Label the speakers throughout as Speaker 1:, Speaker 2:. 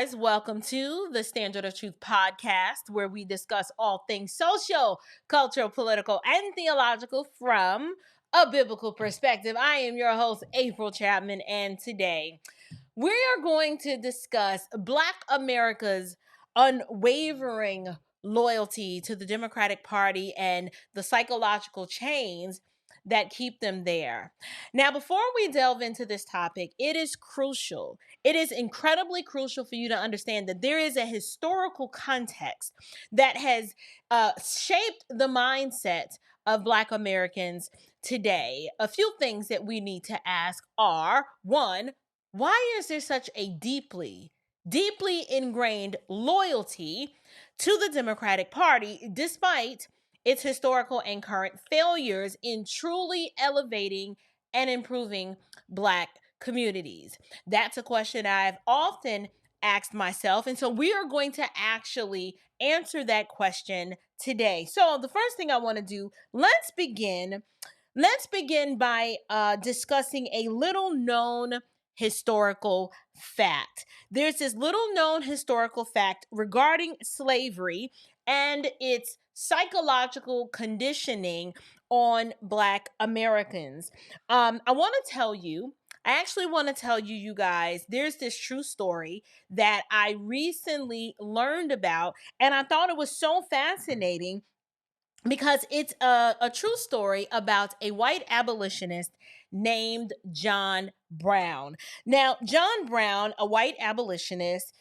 Speaker 1: guys. Welcome to the Standard of Truth podcast, where we discuss all things social, cultural, political, and theological from a biblical perspective. I am your host, April Chapman, and today we are going to discuss Black America's unwavering loyalty to the Democratic Party and the psychological chains that keep them there. Now, before we delve into this topic, it is crucial. It is incredibly crucial for you to understand that there is a historical context that has shaped the mindset of Black Americans today. A few things that we need to ask are: one, why is there such a deeply ingrained loyalty to the Democratic Party despite its historical and current failures in truly elevating and improving Black communities? That's a question I've often asked myself. And so we are going to actually answer that question today. So the first thing I want to do, let's begin by discussing a little known historical fact. There's this little known historical fact regarding slavery and its psychological conditioning on Black Americans. I actually want to tell you, you guys, there's this true story that I recently learned about, and I thought it was so fascinating because it's a true story about a white abolitionist named John Brown. Now, John Brown, a white abolitionist,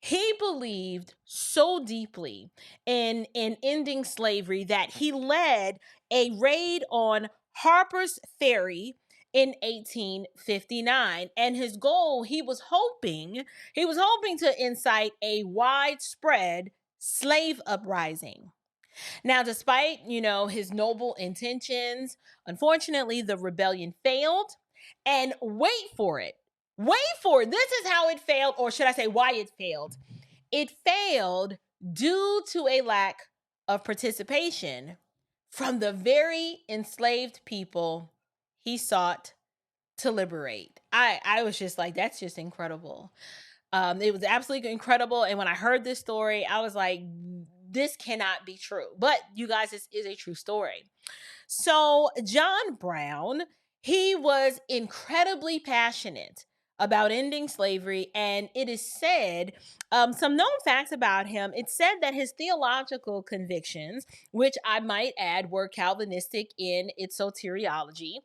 Speaker 1: he believed so deeply in ending slavery that he led a raid on Harper's Ferry in 1859, and his goal, he was hoping to incite a widespread slave uprising. Now, despite, his noble intentions, unfortunately, the rebellion failed. And wait for it. This is how it failed, or should I say why it failed. It failed due to a lack of participation from the very enslaved people he sought to liberate. I was just like, that's just incredible. It was absolutely incredible. And when I heard this story, I was like, this cannot be true. But you guys, this is a true story. So John Brown, he was incredibly passionate about ending slavery. And it is said, some known facts about him, it's said that his theological convictions, which I might add were Calvinistic in its soteriology,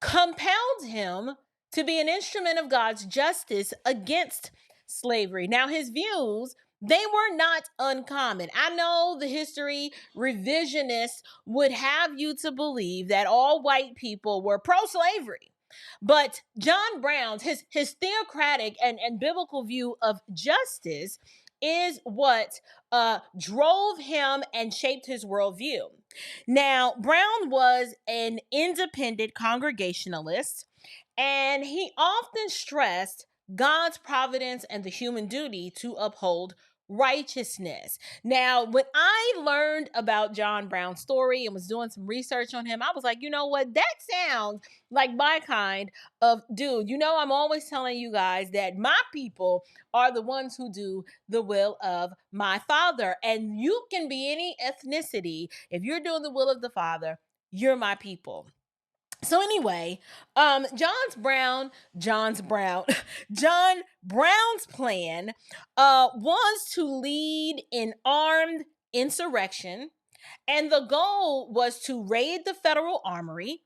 Speaker 1: compelled him to be an instrument of God's justice against slavery. Now, his views, they were not uncommon. I know the history revisionists would have you to believe that all white people were pro-slavery. But John Brown's, his theocratic and biblical view of justice is what drove him and shaped his worldview. Now, Brown was an independent Congregationalist, and he often stressed God's providence and the human duty to uphold righteousness. Now, when I learned about John Brown's story and was doing some research on him, I was like, you know what? That sounds like my kind of dude. I'm always telling you guys that my people are the ones who do the will of my Father. And you can be any ethnicity. If you're doing the will of the Father, you're my people. So anyway, John Brown's plan was to lead an armed insurrection, and the goal was to raid the federal armory,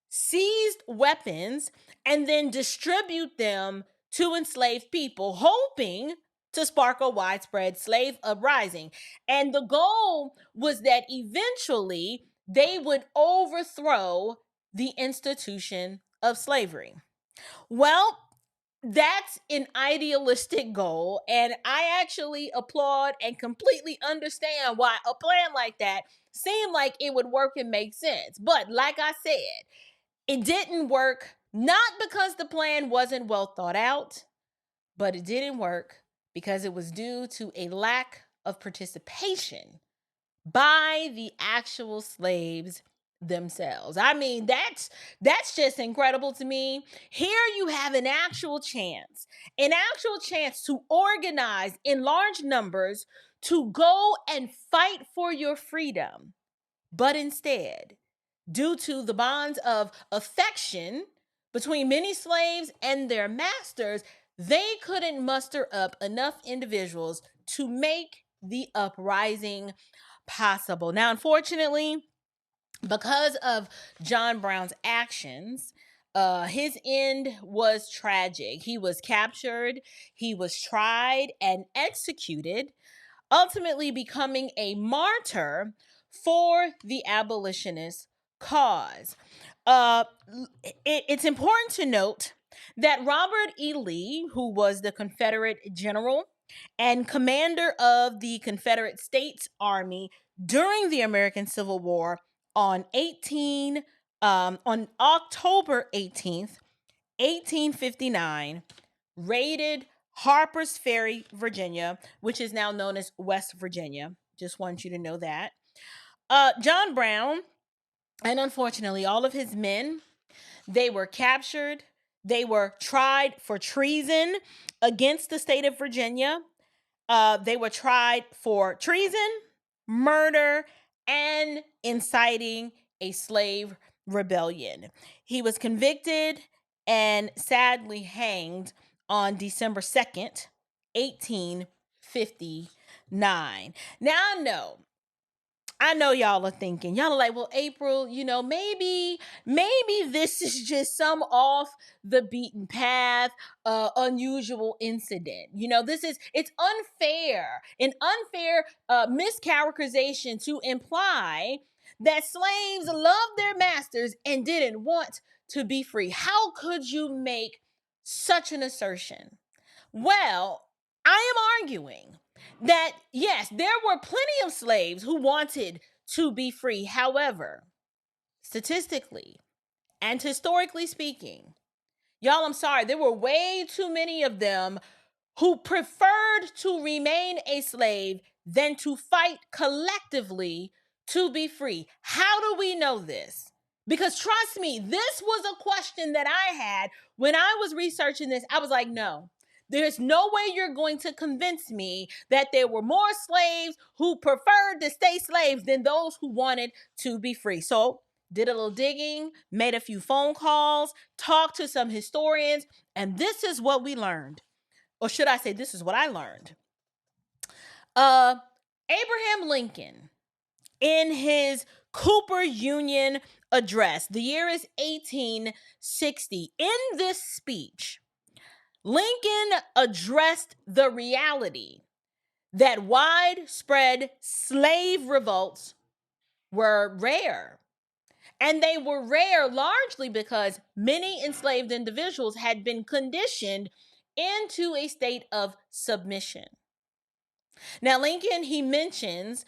Speaker 1: seize weapons, and then distribute them to enslaved people, hoping to spark a widespread slave uprising. And the goal was that eventually they would overthrow the institution of slavery. Well, that's an idealistic goal, and I actually applaud and completely understand why a plan like that seemed like it would work and make sense. But like I said, it didn't work, not because the plan wasn't well thought out, but it didn't work because it was due to a lack of participation by the actual slaves themselves. I mean, that's just incredible to me. Here you have an actual chance to organize in large numbers to go and fight for your freedom. But instead, due to the bonds of affection between many slaves and their masters, they couldn't muster up enough individuals to make the uprising possible. Now, unfortunately, because of John Brown's actions, his end was tragic. He was captured, he was tried, and executed, ultimately becoming a martyr for the abolitionist cause. Uh, it's important to note that Robert E. Lee, who was the Confederate general and commander of the Confederate States Army during the American Civil War, on October 18th, 1859, raided Harper's Ferry, Virginia, which is now known as West Virginia. Just want you to know that. John Brown, and unfortunately all of his men, they were captured. They were tried for treason against the state of Virginia. They were tried for treason, murder, and inciting a slave rebellion. He was convicted and sadly hanged on December 2nd, 1859. Now I know y'all are thinking, y'all are like, well, April, maybe this is just some off the beaten path, unusual incident. It's unfair, an unfair mischaracterization to imply that slaves loved their masters and didn't want to be free. How could you make such an assertion? Well, I am arguing that yes, there were plenty of slaves who wanted to be free. However, statistically and historically speaking, y'all, I'm sorry, there were way too many of them who preferred to remain a slave than to fight collectively to be free. How do we know this? Because trust me, this was a question that I had when I was researching this. I was like, no, there's no way you're going to convince me that there were more slaves who preferred to stay slaves than those who wanted to be free. So, did a little digging, made a few phone calls, talked to some historians, and this is what we learned. Or should I say, this is what I learned. Abraham Lincoln, in his Cooper Union address, the year is 1860. In this speech, Lincoln addressed the reality that widespread slave revolts were rare. And they were rare largely because many enslaved individuals had been conditioned into a state of submission. Now, Lincoln, he mentions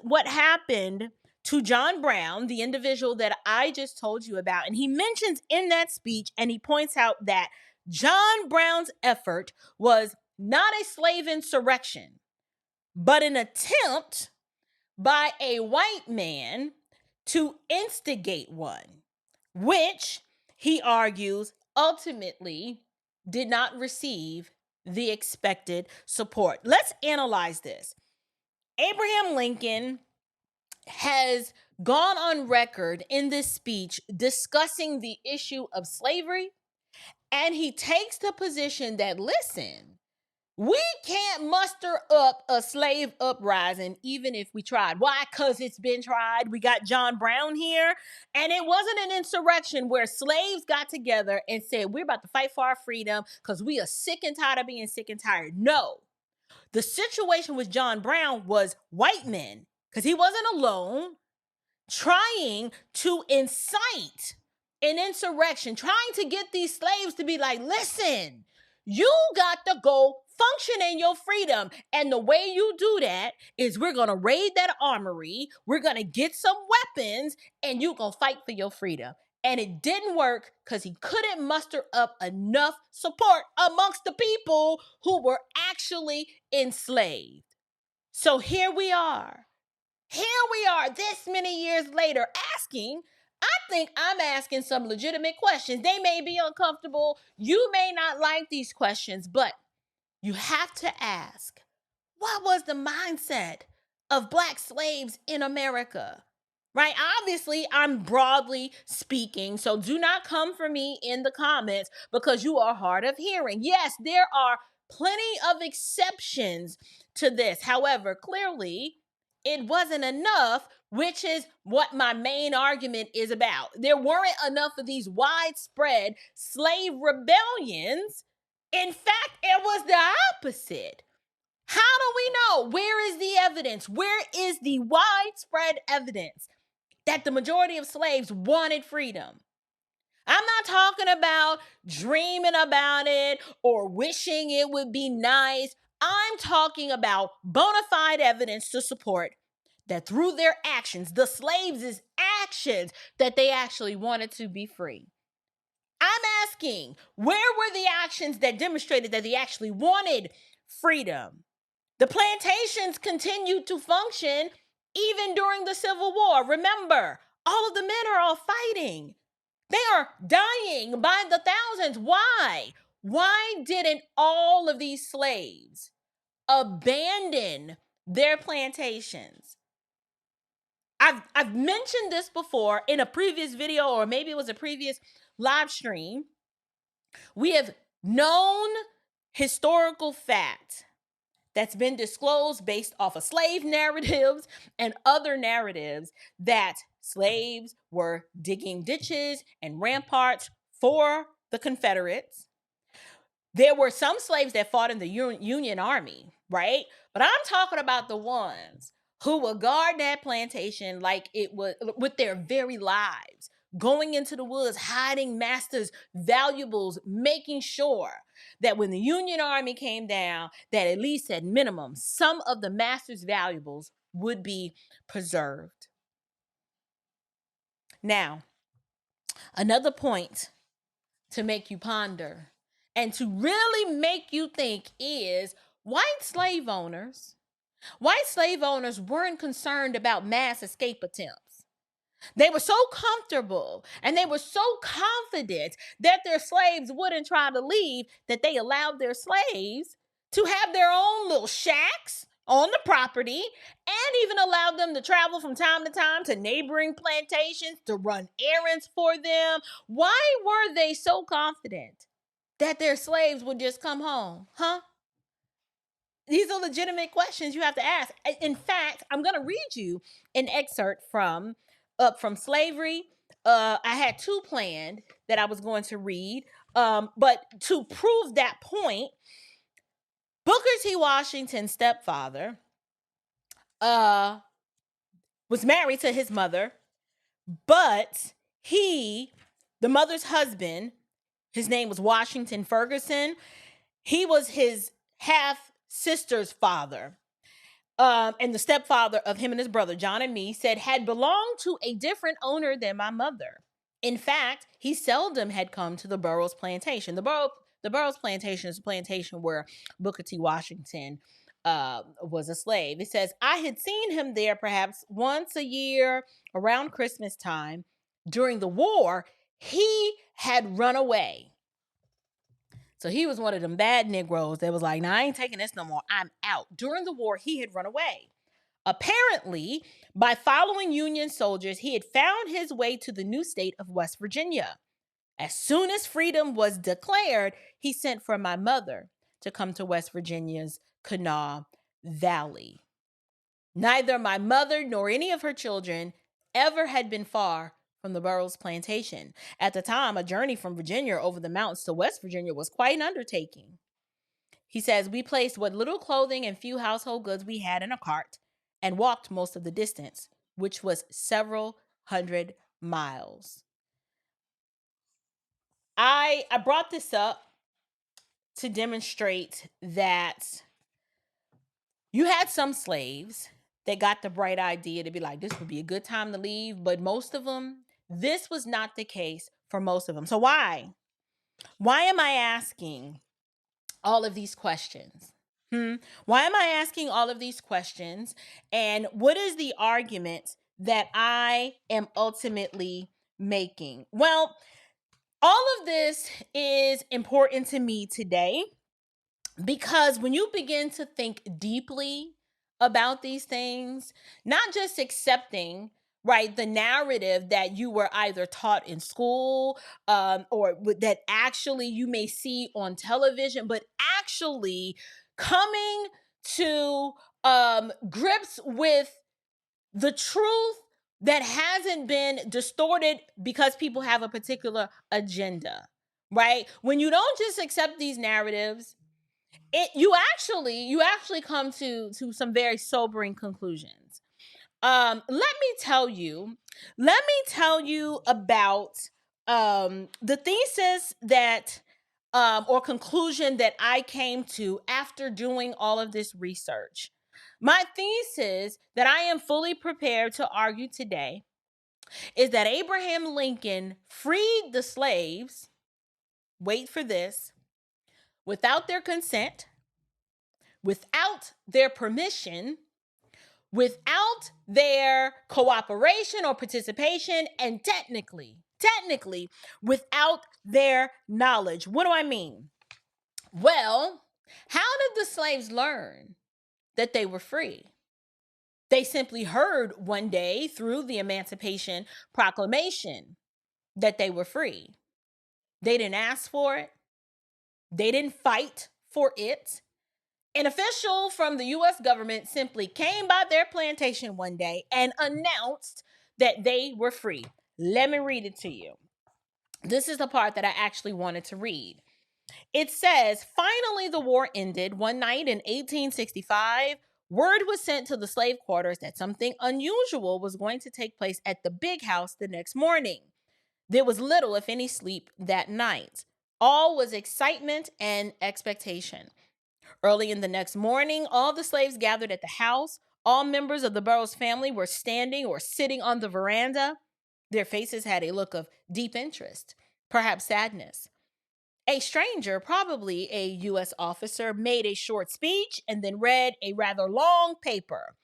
Speaker 1: what happened to John Brown, the individual that I just told you about. And he mentions in that speech, and he points out that John Brown's effort was not a slave insurrection, but an attempt by a white man to instigate one, which he argues ultimately did not receive the expected support. Let's analyze this. Abraham Lincoln has gone on record in this speech discussing the issue of slavery, and he takes the position that, listen, we can't muster up a slave uprising even if we tried. Why? Because it's been tried. We got John Brown here, and it wasn't an insurrection where slaves got together and said, we're about to fight for our freedom because we are sick and tired of being sick and tired. No. The situation with John Brown was white men, because he wasn't alone, trying to incite an insurrection, trying to get these slaves to be like, listen, you got to go function in your freedom. And the way you do that is we're going to raid that armory, we're going to get some weapons, and you're going to fight for your freedom. And it didn't work because he couldn't muster up enough support amongst the people who were actually enslaved. So here we are. Here we are, this many years later, I think I'm asking some legitimate questions. They may be uncomfortable. You may not like these questions, but you have to ask, what was the mindset of Black slaves in America? Right? Obviously, I'm broadly speaking, so do not come for me in the comments because you are hard of hearing. Yes, there are plenty of exceptions to this. However, clearly, it wasn't enough, which is what my main argument is about. There weren't enough of these widespread slave rebellions. In fact, it was the opposite. How do we know? Where is the evidence? Where is the widespread evidence that the majority of slaves wanted freedom? I'm not talking about dreaming about it or wishing it would be nice. I'm talking about bona fide evidence to support that through their actions, the slaves' actions, that they actually wanted to be free. I'm asking, where were the actions that demonstrated that they actually wanted freedom? The plantations continued to function even during the Civil War. Remember, all of the men are all fighting. They are dying by the thousands. Why? Why didn't all of these slaves abandon their plantations? I've mentioned this before in a previous video, or maybe it was a previous live stream. We have known historical fact that's been disclosed based off of slave narratives and other narratives that slaves were digging ditches and ramparts for the Confederates. There were some slaves that fought in the Union Army, right? But I'm talking about the ones who would guard that plantation like it was with their very lives, going into the woods, hiding masters' valuables, making sure that when the Union Army came down, that at least at minimum, some of the master's valuables would be preserved. Now, another point to make you ponder and to really make you think is white slave owners weren't concerned about mass escape attempts. They were so comfortable and they were so confident that their slaves wouldn't try to leave that they allowed their slaves to have their own little shacks on the property and even allowed them to travel from time to time to neighboring plantations to run errands for them. Why were they so confident that their slaves would just come home? Huh? These are legitimate questions you have to ask. In fact, I'm going to read you an excerpt from Slavery. I had two planned that I was going to read, but to prove that point, Booker T. Washington's stepfather was married to his mother, but the mother's husband, his name was Washington Ferguson. He was his half sister's father. And the stepfather of him and his brother, John and me, said had belonged to a different owner than my mother. In fact, he seldom had come to the Burroughs plantation. The Burroughs plantation is a plantation where Booker T. Washington was a slave. It says, I had seen him there perhaps once a year around Christmas time. During the war, he had run away. So he was one of them bad Negroes that was like, nah, I ain't taking this no more. I'm out. During the war, he had run away. Apparently, by following Union soldiers, he had found his way to the new state of West Virginia. As soon as freedom was declared, he sent for my mother to come to West Virginia's Kanawha Valley. Neither my mother nor any of her children ever had been far from the Burroughs plantation. At the time, a journey from Virginia over the mountains to West Virginia was quite an undertaking. He says, we placed what little clothing and few household goods we had in a cart and walked most of the distance, which was several hundred miles. I brought this up to demonstrate that you had some slaves that got the bright idea to be like, this would be a good time to leave, but most of them, this was not the case for most of them. So why? Why am I asking all of these questions? Why am I asking all of these questions? And what is the argument that I am ultimately making? Well, all of this is important to me today because when you begin to think deeply about these things, not just accepting, right, the narrative that you were either taught in school or that actually you may see on television, but actually coming to grips with the truth that hasn't been distorted because people have a particular agenda, right? When you don't just accept these narratives, you actually come to some very sobering conclusions. Let me tell you about the thesis that or conclusion that I came to after doing all of this research. My thesis that I am fully prepared to argue today is that Abraham Lincoln freed the slaves, wait for this, without their consent, without their permission, without their cooperation or participation, and technically, without their knowledge. What do I mean? Well, how did the slaves learn that they were free? They simply heard one day through the Emancipation Proclamation that they were free. They didn't ask for it. They didn't fight for it. An official from the U.S. government simply came by their plantation one day and announced that they were free. Let me read it to you. This is the part that I actually wanted to read. It says, finally, the war ended. One night in 1865, word was sent to the slave quarters that something unusual was going to take place at the big house the next morning. There was little, if any, sleep that night. All was excitement and expectation. Early in the next morning, all the slaves gathered at the house. All members of the Burroughs family were standing or sitting on the veranda. Their faces had a look of deep interest, perhaps sadness. A stranger, probably a U.S. officer, made a short speech and then read a rather long paper,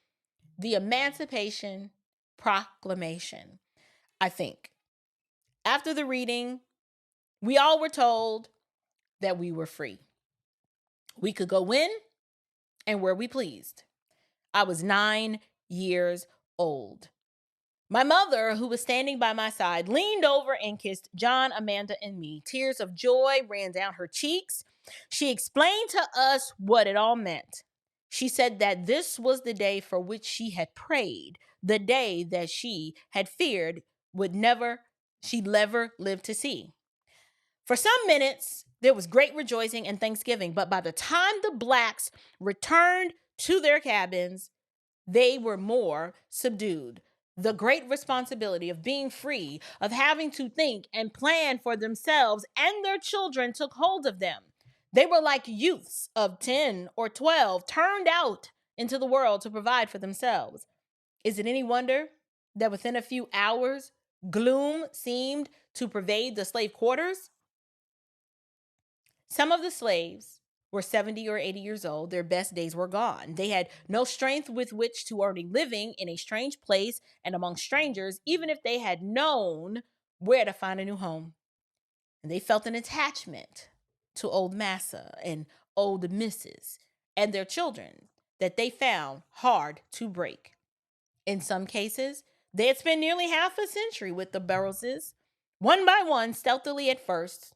Speaker 1: the Emancipation Proclamation, I think. After the reading, we all were told that we were free. We could go when and where we pleased. I was 9 years old. My mother, who was standing by my side, leaned over and kissed John, Amanda, and me. Tears of joy ran down her cheeks. She explained to us what it all meant. She said that this was the day for which she had prayed, the day that she had feared she'd never live to see. For some minutes, there was great rejoicing and thanksgiving, but by the time the blacks returned to their cabins, they were more subdued. The great responsibility of being free, of having to think and plan for themselves and their children took hold of them. They were like youths of 10 or 12 turned out into the world to provide for themselves. Is it any wonder that within a few hours, gloom seemed to pervade the slave quarters? Some of the slaves were 70 or 80 years old. Their best days were gone. They had no strength with which to earn a living in a strange place and among strangers, even if they had known where to find a new home. And they felt an attachment to old Massa and old Missus and their children that they found hard to break. In some cases, they had spent nearly half a century with the Burroughses. One by one, stealthily at first,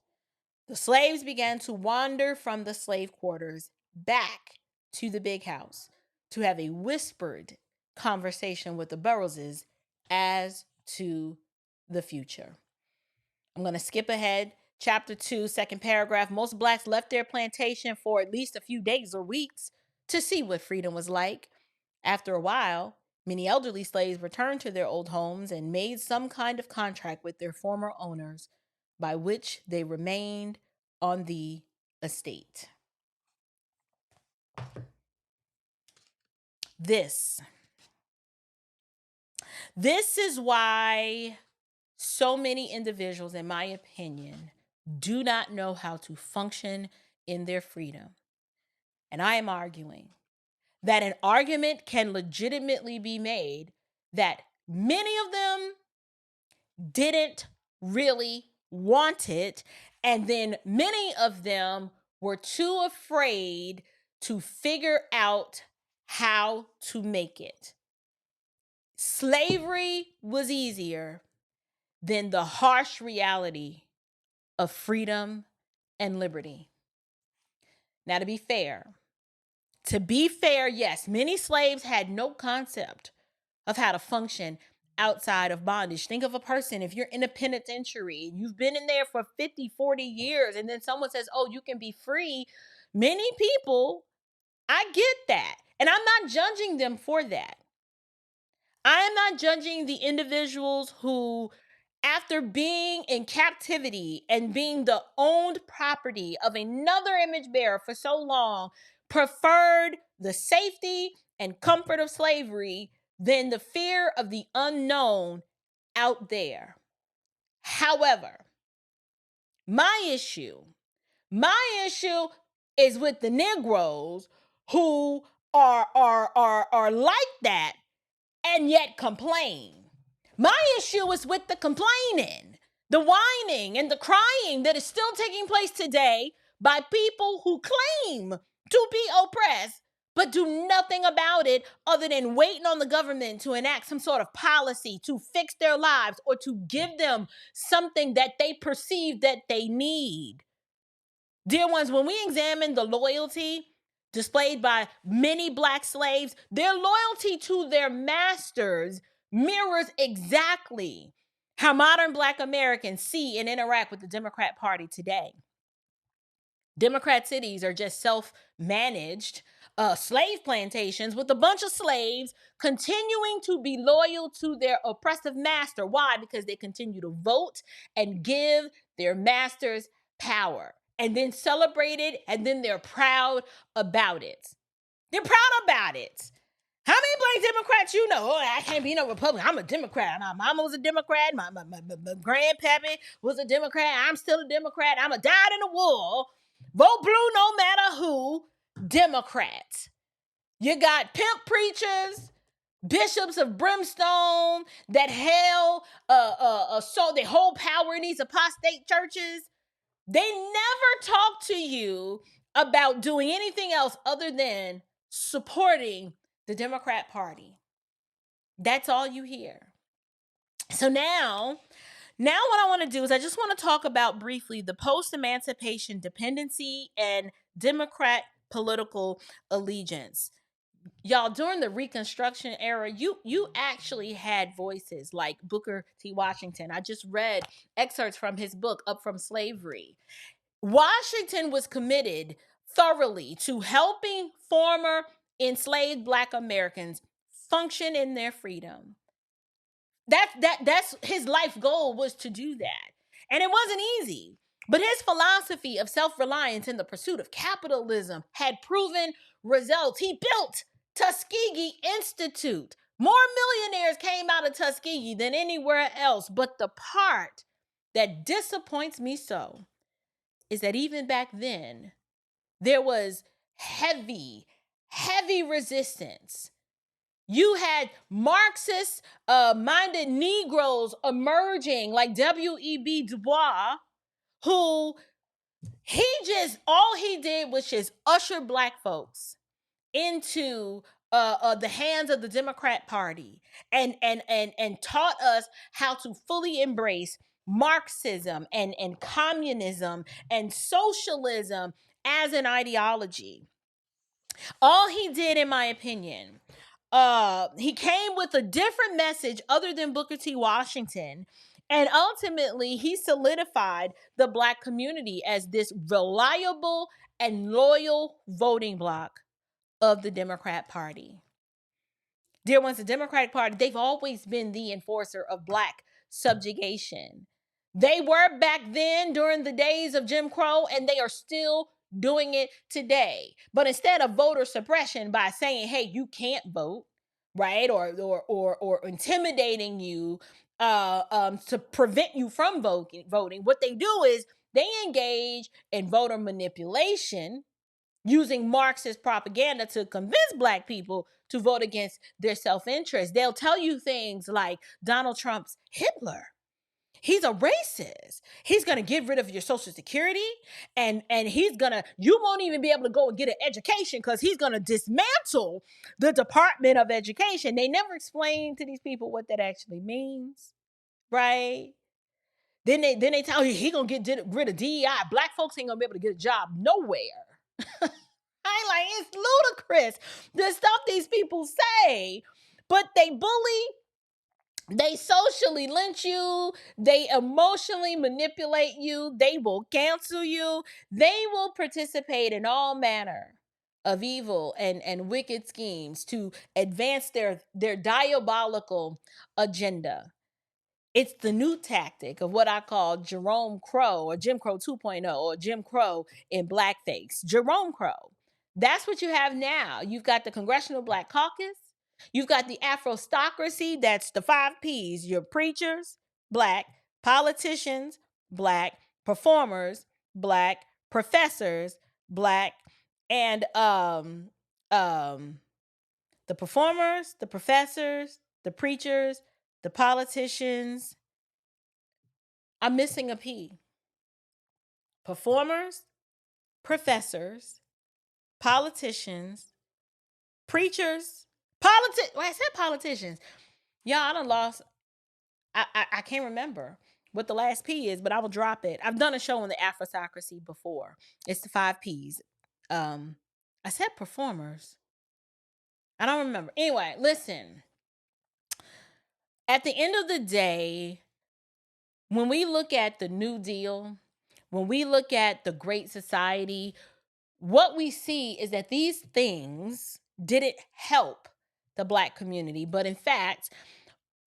Speaker 1: the slaves began to wander from the slave quarters back to the big house to have a whispered conversation with the Burroughses as to the future. I'm going to skip ahead. Chapter 2, second paragraph. Most blacks left their plantation for at least a few days or weeks to see what freedom was like. After a while, many elderly slaves returned to their old homes and made some kind of contract with their former owners by which they remained on the estate. This is why so many individuals, in my opinion, do not know how to function in their freedom. And I am arguing that an argument can legitimately be made that many of them didn't really want it, and then many of them were too afraid to figure out how to make it. Slavery was easier than the harsh reality of freedom and liberty. Now, to be fair, yes, many slaves had no concept of how to function outside of bondage. Think of a person, if you're in a penitentiary, you've been in there for 50, 40 years, and then someone says, oh, you can be free. Many people, I get that. And I'm not judging them for that. I am not judging the individuals who, after being in captivity and being the owned property of another image bearer for so long, preferred the safety and comfort of slavery than the fear of the unknown out there. However, my issue is with the Negroes who are like that and yet complain. My issue is with the complaining, the whining, and the crying that is still taking place today by people who claim to be oppressed, but do nothing about it other than waiting on the government to enact some sort of policy to fix their lives or to give them something that they perceive that they need. Dear ones, when we examine the loyalty displayed by many Black slaves, their loyalty to their masters mirrors exactly how modern Black Americans see and interact with the Democrat Party today. Democrat cities are just self-managed slave plantations with a bunch of slaves continuing to be loyal to their oppressive master. Why? Because they continue to vote and give their masters power, and then celebrate it, and then they're proud about it. They're proud about it. How many Black Democrats you know? Oh, I can't be no Republican. I'm a Democrat. My mama was a Democrat. My grandpappy was a Democrat. I'm still a Democrat. I'm a dyed in the wool. Vote blue no matter who. Democrats. You got pimp preachers, bishops of brimstone that so they hold power in these apostate churches. They never talk to you about doing anything else other than supporting the Democrat Party. That's all you hear. So now what I want to do is I just want to talk about briefly the post-emancipation dependency and Democrat political allegiance. Y'all, during the Reconstruction era, you actually had voices like Booker T. Washington. I just read excerpts from his book, Up From Slavery. Washington was committed thoroughly to helping former enslaved Black Americans function in their freedom. That's his life goal, was to do that. And it wasn't easy. But his philosophy of self-reliance in the pursuit of capitalism had proven results. He built Tuskegee Institute. More millionaires came out of Tuskegee than anywhere else. But the part that disappoints me so is that even back then, there was heavy resistance. You had Marxist minded Negroes emerging like W.E.B. Du Bois, who all he did was just usher Black folks into the hands of the Democrat Party and taught us how to fully embrace Marxism and communism and socialism as an ideology. All he did, in my opinion, he came with a different message other than Booker T. Washington. And ultimately, he solidified the Black community as this reliable and loyal voting bloc of the Democrat Party. Dear ones, the Democratic Party, they've always been the enforcer of Black subjugation. They were back then during the days of Jim Crow, and they are still doing it today. But instead of voter suppression by saying, hey, you can't vote, right? Or intimidating you to prevent you from voting, what they do is they engage in voter manipulation using Marxist propaganda to convince Black people to vote against their self-interest. They'll tell you things like Donald Trump's Hitler. He's a racist. He's gonna get rid of your Social Security, and you won't even be able to go and get an education because he's gonna dismantle the Department of Education. They never explain to these people what that actually means, right? Then they tell you he gonna get rid of DEI. Black folks ain't gonna be able to get a job nowhere. I like, it's ludicrous the stuff these people say, but they bully, they socially lynch you, they emotionally manipulate you, they will cancel you, they will participate in all manner of evil and wicked schemes to advance their diabolical agenda. It's the new tactic of what I call Jerome Crow or Jim Crow 2.0 or Jim Crow in blackface. Jerome Crow. That's what you have now. You've got the Congressional Black Caucus. You've got the Afrostocracy. That's the 5 Ps. Your preachers, Black, politicians, Black, performers, Black, professors, Black, and the performers, the professors, the preachers, the politicians. I'm missing a P. Performers, professors, politicians, preachers, I said politicians. Y'all, I done lost. I can't remember what the last P is, but I will drop it. I've done a show on the Afrostocracy before. It's the 5 Ps. I said performers. I don't remember. Anyway, listen. At the end of the day, when we look at the New Deal, when we look at the Great Society, what we see is that these things didn't help the Black community, but in fact,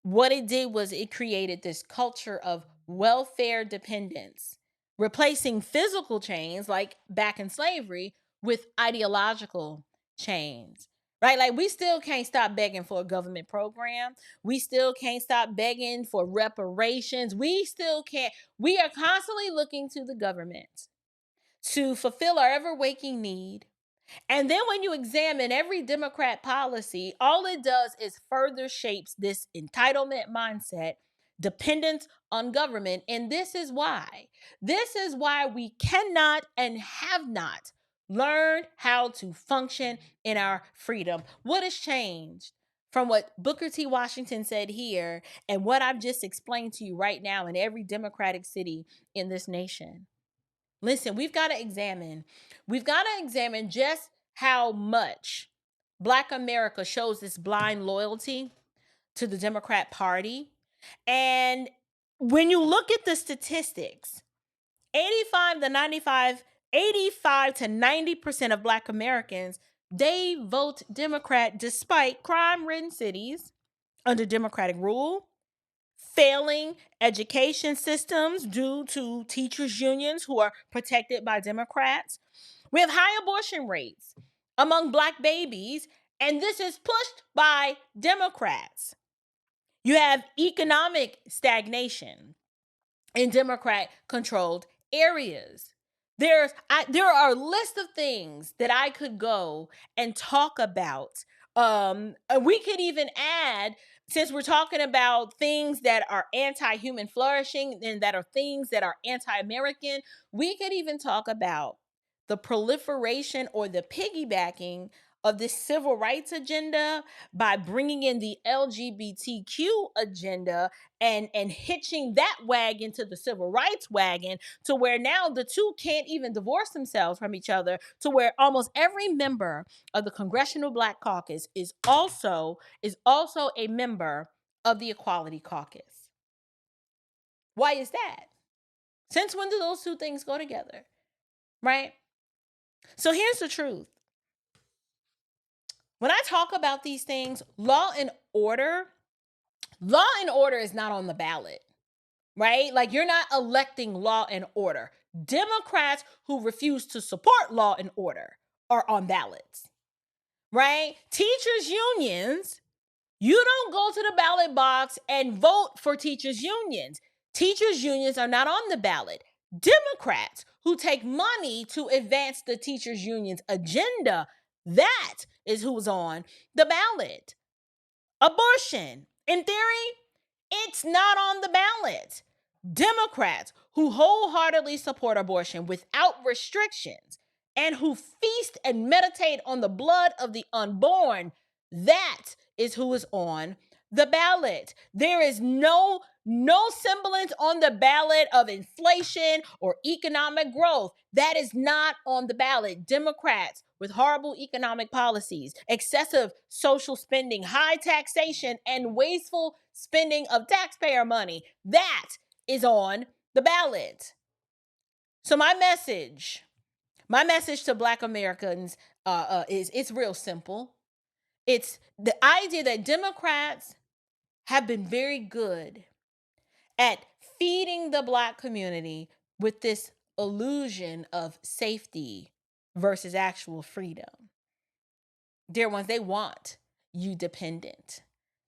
Speaker 1: what it did was it created this culture of welfare dependence, replacing physical chains like back in slavery with ideological chains. Right? Like, we still can't stop begging for a government program. We still can't stop begging for reparations. We are constantly looking to the government to fulfill our ever waking need. And then when you examine every Democrat policy, all it does is further shapes this entitlement mindset, dependence on government. And this is why we cannot and have not learned how to function in our freedom. What has changed from what Booker T. Washington said here and what I've just explained to you right now in every Democratic city in this nation? Listen, we've got to examine just how much Black America shows this blind loyalty to the Democrat Party. And when you look at the statistics, 85 to 90% of Black Americans, they vote Democrat despite crime-ridden cities under Democratic rule, failing education systems due to teachers' unions who are protected by Democrats. We have high abortion rates among Black babies, and this is pushed by Democrats. You have economic stagnation in Democrat-controlled areas. There are a list of things that I could go and talk about. We could even add, since we're talking about things that are anti-human flourishing and that are things that are anti-American, we could even talk about the proliferation or the piggybacking of this civil rights agenda by bringing in the LGBTQ agenda and hitching that wagon to the civil rights wagon, to where now the two can't even divorce themselves from each other, to where almost every member of the Congressional Black Caucus is also a member of the Equality Caucus. Why is that? Since when do those two things go together? Right? So here's the truth. When I talk about these things, law and order is not on the ballot, right? Like, you're not electing law and order. Democrats who refuse to support law and order are on ballots, right? Teachers' unions, you don't go to the ballot box and vote for teachers' unions. Teachers' unions are not on the ballot. Democrats who take money to advance the teachers union's agenda, that is who's on the ballot. Abortion, in theory, it's not on the ballot. Democrats who wholeheartedly support abortion without restrictions and who feast and meditate on the blood of the unborn, that is who is on the ballot. There is no semblance on the ballot of inflation or economic growth. That is not on the ballot. Democrats with horrible economic policies, excessive social spending, high taxation, and wasteful spending of taxpayer money, that is on the ballot. So my message to Black Americans is it's real simple. It's the idea that Democrats have been very good at feeding the Black community with this illusion of safety versus actual freedom. Dear ones, they want you dependent.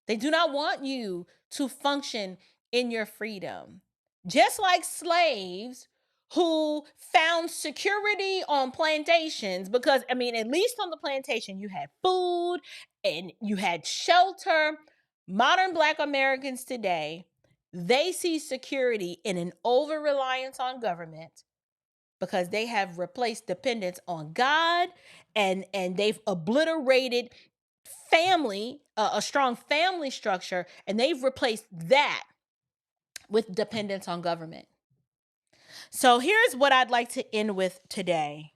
Speaker 1: They do not want you to function in your freedom. Just like slaves who found security on plantations, because, at least on the plantation, you had food and you had shelter. Modern Black Americans today, they see security in an over-reliance on government because they have replaced dependence on God, and they've obliterated family, a strong family structure, and they've replaced that with dependence on government. So here's what I'd like to end with today.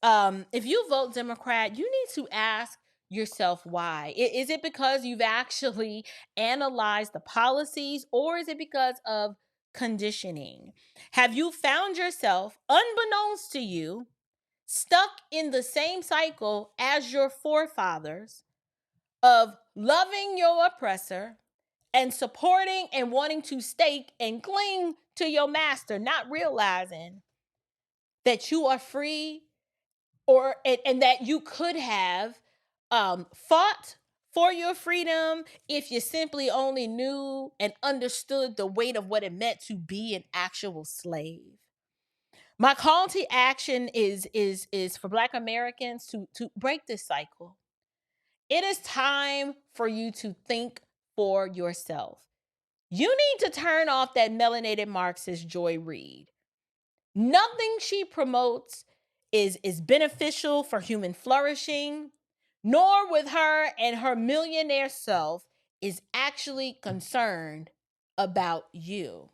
Speaker 1: If you vote Democrat, you need to ask yourself why. Is it because you've actually analyzed the policies, or is it because of conditioning? Have you found yourself, unbeknownst to you, stuck in the same cycle as your forefathers of loving your oppressor and supporting and wanting to stake and cling to your master, not realizing that you are free, and that you could have fought for your freedom if you simply only knew and understood the weight of what it meant to be an actual slave? My call to action is for Black Americans to break this cycle. It is time for you to think for yourself. You need to turn off that melanated Marxist Joy Reid. Nothing she promotes is beneficial for human flourishing, nor with her and her millionaire self is actually concerned about you.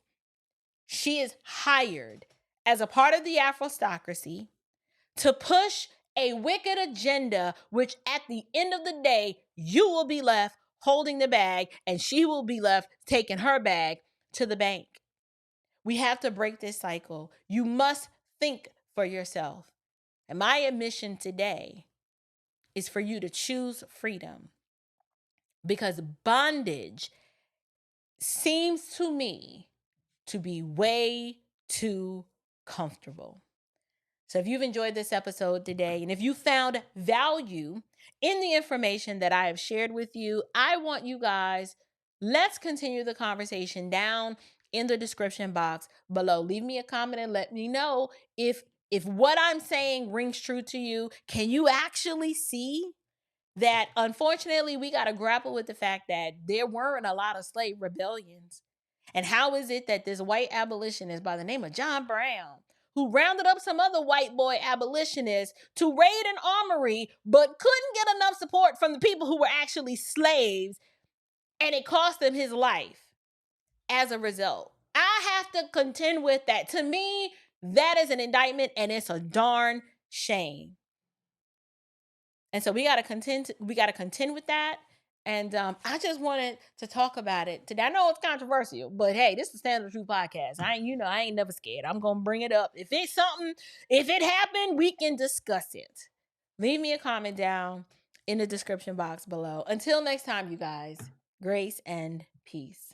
Speaker 1: She is hired as a part of the Afrostocracy to push a wicked agenda, which at the end of the day, you will be left holding the bag and she will be left taking her bag to the bank. We have to break this cycle. You must think for yourself. And my admission today is for you to choose freedom, because bondage seems to me to be way too comfortable. So if you've enjoyed this episode today, and if you found value in the information that I have shared with you, I want you guys, let's continue the conversation down in the description box below. Leave me a comment and let me know if what I'm saying rings true to you. Can you actually see that, unfortunately, we got to grapple with the fact that there weren't a lot of slave rebellions? And how is it that this white abolitionist by the name of John Brown, who rounded up some other white boy abolitionists to raid an armory, but couldn't get enough support from the people who were actually slaves, and it cost him his life as a result? I have to contend with that. To me, that is an indictment, and it's a darn shame. And so we got to contend with that. And I just wanted to talk about it today. I know it's controversial, but hey, this is Standard Truth Podcast. I ain't never scared. I'm going to bring it up. If it happened, we can discuss it. Leave me a comment down in the description box below. Until next time, you guys, grace and peace.